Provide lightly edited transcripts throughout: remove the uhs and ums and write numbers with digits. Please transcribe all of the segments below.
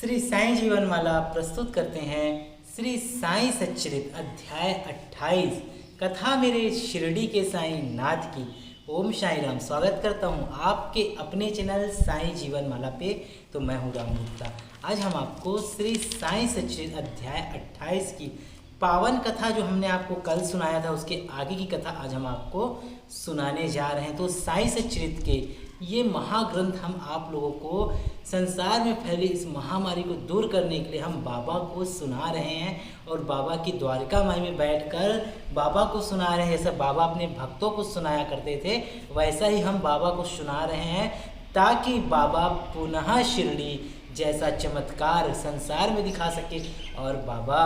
श्री साईं जीवन माला प्रस्तुत करते हैं श्री साईं सच्चरित अध्याय 28 कथा मेरे शिरडी के साईं नाथ की। ओम साईं राम। स्वागत करता हूं आपके अपने चैनल साईं जीवन माला पे। तो मैं हूं राम गुप्ता। आज हम आपको श्री साईं सच्चरित अध्याय 28 की पावन कथा जो हमने आपको कल सुनाया था उसके आगे की कथा आज हम आपको सुनाने जा रहे हैं। तो साईं सच्चरित के ये महाग्रंथ हम आप लोगों को संसार में फैली इस महामारी को दूर करने के लिए हम बाबा को सुना रहे हैं और बाबा की द्वारिका माई में बैठकर बाबा को सुना रहे हैं। जैसा बाबा अपने भक्तों को सुनाया करते थे वैसा ही हम बाबा को सुना रहे हैं ताकि बाबा पुनः शिरडी जैसा चमत्कार संसार में दिखा सके और बाबा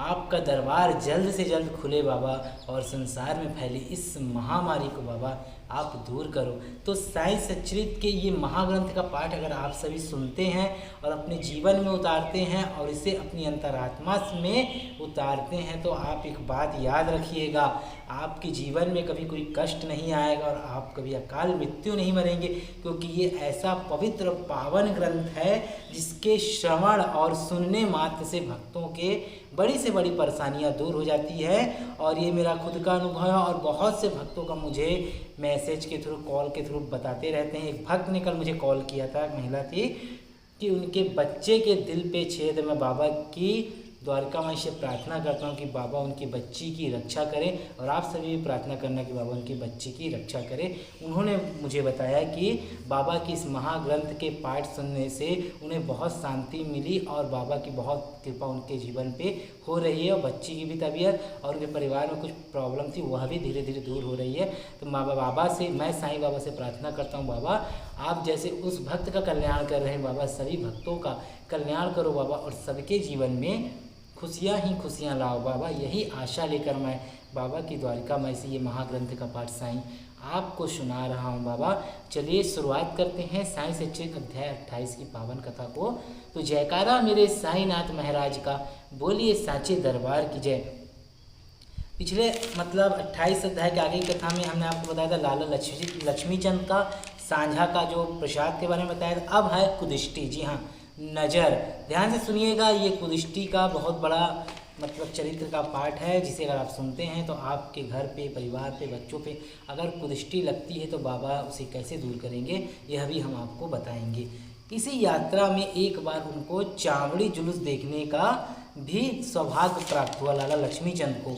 आपका दरबार जल्द से जल्द खुले बाबा और संसार में फैली इस महामारी को बाबा आप दूर करो। तो साईं सच्चरित के ये महाग्रंथ का पाठ अगर आप सभी सुनते हैं और अपने जीवन में उतारते हैं और इसे अपनी अंतरात्मा में उतारते हैं तो आप एक बात याद रखिएगा, आपके जीवन में कभी कोई कष्ट नहीं आएगा और आप कभी अकाल मृत्यु नहीं मरेंगे, क्योंकि ये ऐसा पवित्र पावन ग्रंथ है जिसके श्रवण और सुनने मात्र से भक्तों के बड़ी से बड़ी परेशानियां दूर हो जाती है। और ये मेरा खुद का अनुभव है और बहुत से भक्तों का मुझे मैसेज के थ्रू कॉल के थ्रू बताते रहते हैं। एक भक्त ने कल मुझे कॉल किया था, महिला थी, कि उनके बच्चे के दिल पे छेद। मैं बाबा की द्वारका माई से प्रार्थना करता हूँ कि बाबा उनकी बच्ची की रक्षा करें और आप सभी भी प्रार्थना करना कि बाबा उनकी बच्ची की रक्षा करें। उन्होंने मुझे बताया कि बाबा की इस महाग्रंथ के पाठ सुनने से उन्हें बहुत शांति मिली और बाबा की बहुत कृपा उनके जीवन पे हो रही है और बच्ची की भी तबीयत और उनके परिवार में कुछ प्रॉब्लम थी वह भी धीरे धीरे दूर हो रही है। तो बाबा से मैं साईं बाबा से प्रार्थना करता हूँ, बाबा आप जैसे उस भक्त का कल्याण कर रहे हैं बाबा सभी भक्तों का कल्याण करो बाबा और सबके जीवन में खुशियाँ ही खुशियाँ लाओ बाबा। यही आशा लेकर मैं बाबा की द्वारिका माई से ये महाग्रंथ का पाठ साईं आपको सुना रहा हूँ बाबा। चलिए शुरुआत करते हैं साईं सच्चरित अध्याय 28 की पावन कथा को। तो जयकारा मेरे साईंनाथ महाराज का, बोलिए साचे दरबार की जय। पिछले 28 अध्याय के आगे की कथा में हमने आपको बताया था लाला लक्ष्मी चंद का सांझा का जो प्रसाद के बारे में बताया था। अब है कुदिष्टि। जी हाँ, नज़र। ध्यान से सुनिएगा, ये कुदिष्टि का बहुत बड़ा चरित्र का पाठ है जिसे अगर आप सुनते हैं तो आपके घर पे, परिवार पे, बच्चों पे अगर कुदिष्टि लगती है तो बाबा उसे कैसे दूर करेंगे यह भी हम आपको बताएंगे। इसी यात्रा में एक बार उनको चावड़ी जुलूस देखने का भी सौभाग्य प्राप्त हुआ लाला लक्ष्मी चंद को।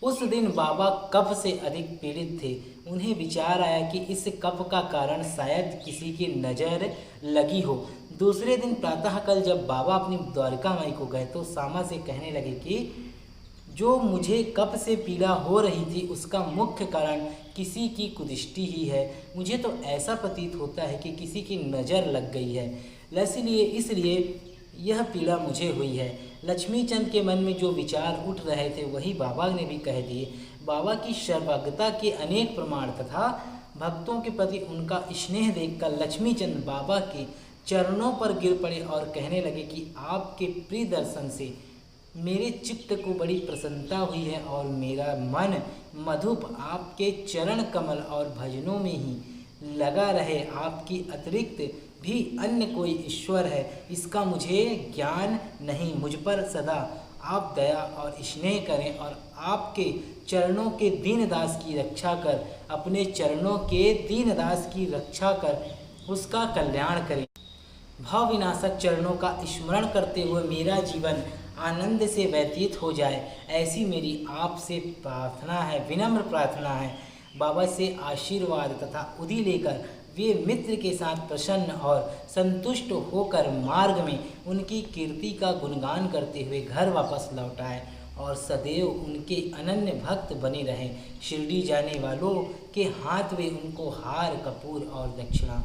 उस दिन बाबा कफ से अधिक पीड़ित थे। उन्हें विचार आया कि इस कफ का कारण शायद किसी की नज़र लगी हो। दूसरे दिन प्रातःकाल जब बाबा अपनी द्वारिका माई को गए तो सामा से कहने लगे कि जो मुझे कफ से पीड़ा हो रही थी उसका मुख्य कारण किसी की कुदिष्टि ही है। मुझे तो ऐसा प्रतीत होता है कि किसी की नज़र लग गई है, इसलिए यह पीड़ा मुझे हुई है। लक्ष्मी चंद के मन में जो विचार उठ रहे थे वही बाबा ने भी कह दिए। बाबा की सर्वज्ञता के अनेक प्रमाण तथा भक्तों के प्रति उनका स्नेह देखकर लक्ष्मी चंद बाबा के चरणों पर गिर पड़े और कहने लगे कि आपके प्रिय दर्शन से मेरे चित्त को बड़ी प्रसन्नता हुई है और मेरा मन मधुप आपके चरण कमल और भजनों में ही लगा रहे। आपकी अतिरिक्त भी अन्य कोई ईश्वर है इसका मुझे ज्ञान नहीं। मुझ पर सदा आप दया और स्नेह करें और आपके चरणों के दीनदास की रक्षा कर, अपने चरणों के दीनदास की रक्षा कर उसका कल्याण करें। भाव विनाशक चरणों का स्मरण करते हुए मेरा जीवन आनंद से व्यतीत हो जाए, ऐसी मेरी आपसे प्रार्थना है, विनम्र प्रार्थना है। बाबा से आशीर्वाद तथा उदी लेकर वे मित्र के साथ प्रसन्न और संतुष्ट होकर मार्ग में उनकी कीर्ति का गुणगान करते हुए घर वापस लौट आए और सदैव उनके अनन्य भक्त बने रहे। शिरडी जाने वालों के हाथ वे उनको हार, कपूर और दक्षिणा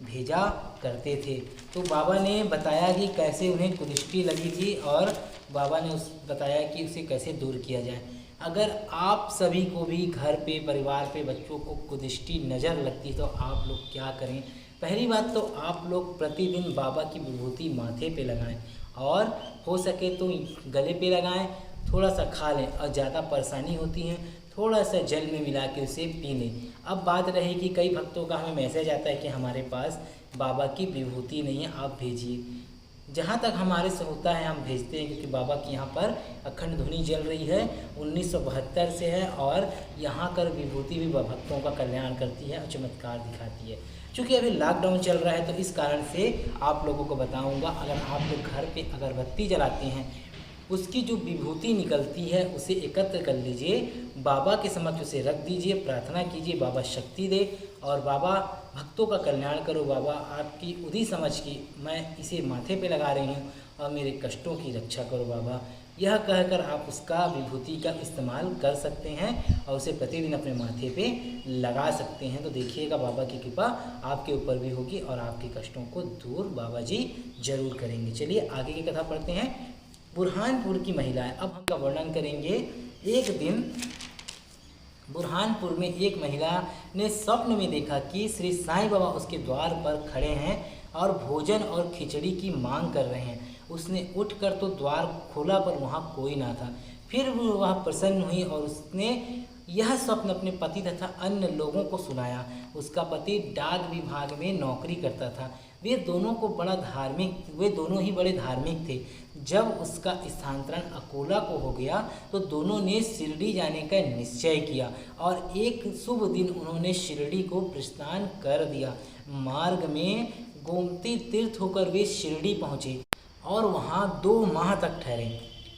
भेजा करते थे। तो बाबा ने बताया कि कैसे उन्हें कुदिष्टि लगी थी और बाबा ने बताया कि उसे कैसे दूर किया जाए। अगर आप सभी को भी घर पे, परिवार पे, बच्चों को कुदिष्टि नज़र लगती तो आप लोग क्या करें। पहली बात तो आप लोग प्रतिदिन बाबा की विभूति माथे पे लगाएं और हो सके तो गले पे लगाएं, थोड़ा सा खा लें और ज़्यादा परेशानी होती है थोड़ा सा जल में मिला के उसे पी लें। अब बात रही कि कई भक्तों का हमें मैसेज आता है कि हमारे पास बाबा की विभूति नहीं है, आप भेजिए। जहाँ तक हमारे से होता है हम भेजते हैं, क्योंकि बाबा की यहाँ पर अखंड धुनी जल रही है, 1972 से है, और यहाँ कर विभूति भी भक्तों का कल्याण करती है और चमत्कार दिखाती है। चूँकि अभी लॉकडाउन चल रहा है तो इस कारण से आप लोगों को बताऊँगा, अगर आप लोग घर पे अगरबत्ती जलाते हैं, उसकी जो विभूति निकलती है उसे एकत्र कर लीजिए, बाबा के समक्ष उसे रख दीजिए, प्रार्थना कीजिए बाबा शक्ति दे और बाबा भक्तों का कल्याण करो, बाबा आपकी उदी समझ की मैं इसे माथे पे लगा रही हूँ और मेरे कष्टों की रक्षा करो बाबा। यह कहकर आप उसका विभूति का इस्तेमाल कर सकते हैं और उसे प्रतिदिन अपने माथे पे लगा सकते हैं। तो देखिएगा बाबा की कृपा आपके ऊपर भी होगी और आपके कष्टों को दूर बाबा जी जरूर करेंगे। चलिए आगे की कथा पढ़ते हैं। बुरहानपुर की महिलाएं। अब हम का वर्णन करेंगे। एक दिन बुरहानपुर में एक महिला ने स्वप्न में देखा कि श्री साईं बाबा उसके द्वार पर खड़े हैं और भोजन और खिचड़ी की मांग कर रहे हैं। उसने उठकर तो द्वार खोला पर वहाँ कोई ना था। फिर वह प्रसन्न हुई और उसने यह स्वप्न अपने पति तथा अन्य लोगों को सुनाया। उसका पति डाक विभाग में नौकरी करता था। वे दोनों ही बड़े धार्मिक थे। जब उसका स्थानांतरण अकोला को हो गया तो दोनों ने शिरडी जाने का निश्चय किया और एक शुभ दिन उन्होंने शिरडी को प्रस्थान कर दिया। मार्ग में गोमती तीर्थ होकर वे शिरडी पहुँचे और वहाँ 2 माह तक ठहरे।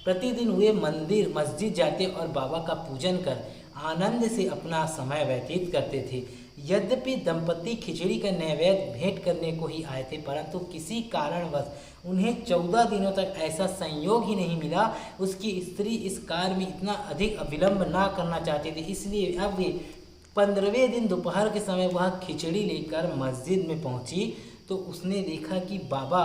प्रतिदिन वे मस्जिद जाते और बाबा का पूजन कर आनंद से अपना समय व्यतीत करते थे। यद्यपि दंपति खिचड़ी का नैवेद्य भेंट करने को ही आए थे, परंतु किसी कारणवश उन्हें 14 दिनों तक ऐसा संयोग ही नहीं मिला। उसकी स्त्री इस कार्य में इतना अधिक विलंब ना करना चाहती थी, इसलिए अब वे 15वें दिन दोपहर के समय वह खिचड़ी लेकर मस्जिद में पहुंची तो उसने देखा कि बाबा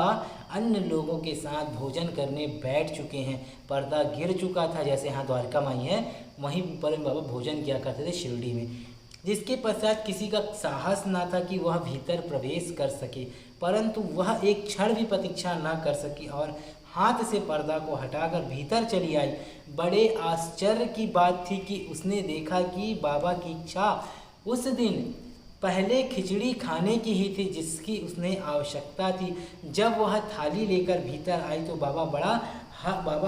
अन्य लोगों के साथ भोजन करने बैठ चुके हैं। पर्दा गिर चुका था, जैसे यहाँ द्वारका माई है वहीं पर बाबा भोजन किया करते थे शिरडी में। जिसके पश्चात किसी का साहस ना था कि वह भीतर प्रवेश कर सके, परंतु वह एक क्षण भी प्रतीक्षा न कर सकी और हाथ से पर्दा को हटाकर भीतर चली आई। बड़े आश्चर्य की बात थी कि उसने देखा कि बाबा की इच्छा उस दिन पहले खिचड़ी खाने की ही थी जिसकी उसने आवश्यकता थी। जब वह थाली लेकर भीतर आई तो बाबा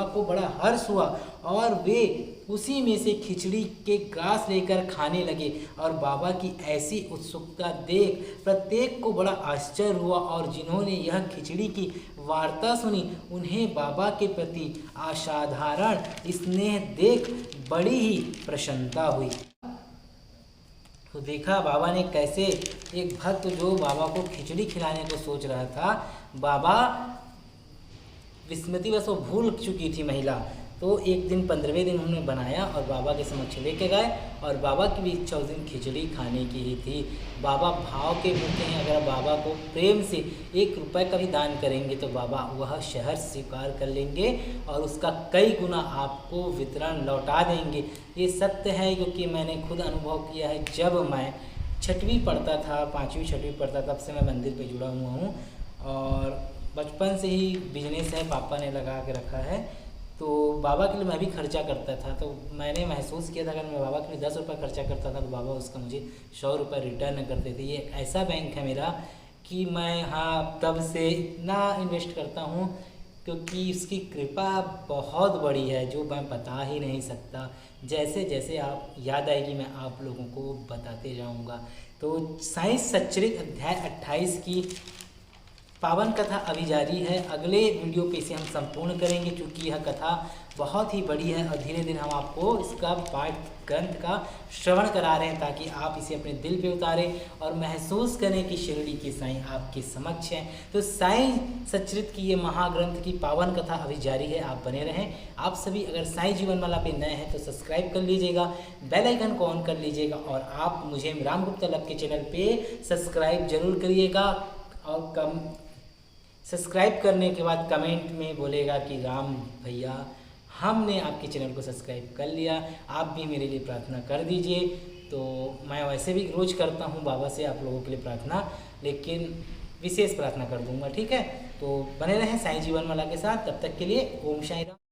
को बड़ा हर्ष हुआ और वे उसी में से खिचड़ी के ग्रास लेकर खाने लगे और बाबा की ऐसी उत्सुकता देख प्रत्येक को बड़ा आश्चर्य हुआ और जिन्होंने यह खिचड़ी की वार्ता सुनी उन्हें बाबा के प्रति असाधारण स्नेह देख बड़ी ही प्रसन्नता हुई। तो देखा बाबा ने कैसे एक भक्त जो बाबा को खिचड़ी खिलाने को सोच रहा था, बाबा विस्मृतिवश वो भूल चुकी थी महिला, तो एक दिन 15वें दिन उन्होंने बनाया और बाबा के समक्ष लेके गए और बाबा की भी इच्छा उस दिन खिचड़ी खाने की ही थी। बाबा भाव के मूर्ति हैं, अगर बाबा को प्रेम से 1 रुपये का भी दान करेंगे तो बाबा वह शहर स्वीकार कर लेंगे और उसका कई गुना आपको वितरण लौटा देंगे। ये सत्य है क्योंकि मैंने खुद अनुभव किया है। जब मैं 6वीं पढ़ता था, 5वीं 6वीं पढ़ता तब से मैं मंदिर पे जुड़ा हुआ हूँ और बचपन से ही बिजनेस है पापा ने लगा के रखा है, तो बाबा के लिए मैं भी खर्चा करता था। तो मैंने महसूस किया था अगर मैं बाबा के लिए 10 रुपये खर्चा करता था तो बाबा उसका मुझे 100 रुपये रिटर्न करते थे। ये ऐसा बैंक है मेरा कि मैं तब से इतना इन्वेस्ट करता हूँ क्योंकि उसकी कृपा बहुत बड़ी है जो मैं बता ही नहीं सकता। जैसे जैसे आप याद आएगी मैं आप लोगों को बताते जाऊँगा। तो साईं सच्चरित अध्याय 28 की पावन कथा अभी जारी है। अगले वीडियो पे इसे हम संपूर्ण करेंगे क्योंकि यह कथा बहुत ही बड़ी है और धीरे धीरे हम आपको इसका पाठ ग्रंथ का श्रवण करा रहे हैं ताकि आप इसे अपने दिल पे उतारें और महसूस करें कि शिरडी की साईं आपके समक्ष हैं। तो साईं सच्चरित की ये महाग्रंथ की पावन कथा अभी जारी है, आप बने रहें। आप सभी अगर साईं जीवनमाला पे नए हैं तो सब्सक्राइब कर लीजिएगा, बेल आइकन को ऑन कर लीजिएगा और आप मुझे राम गुप्ता लव के चैनल पे सब्सक्राइब जरूर करिएगा और सब्सक्राइब करने के बाद कमेंट में बोलेगा कि राम भैया हमने आपके चैनल को सब्सक्राइब कर लिया। आप भी मेरे लिए प्रार्थना कर दीजिए। तो मैं वैसे भी रोज़ करता हूँ बाबा से आप लोगों के लिए प्रार्थना, लेकिन विशेष प्रार्थना कर दूँगा, ठीक है। तो बने रहें साईं जीवनमाला के साथ। तब तक के लिए ओम साईं राम।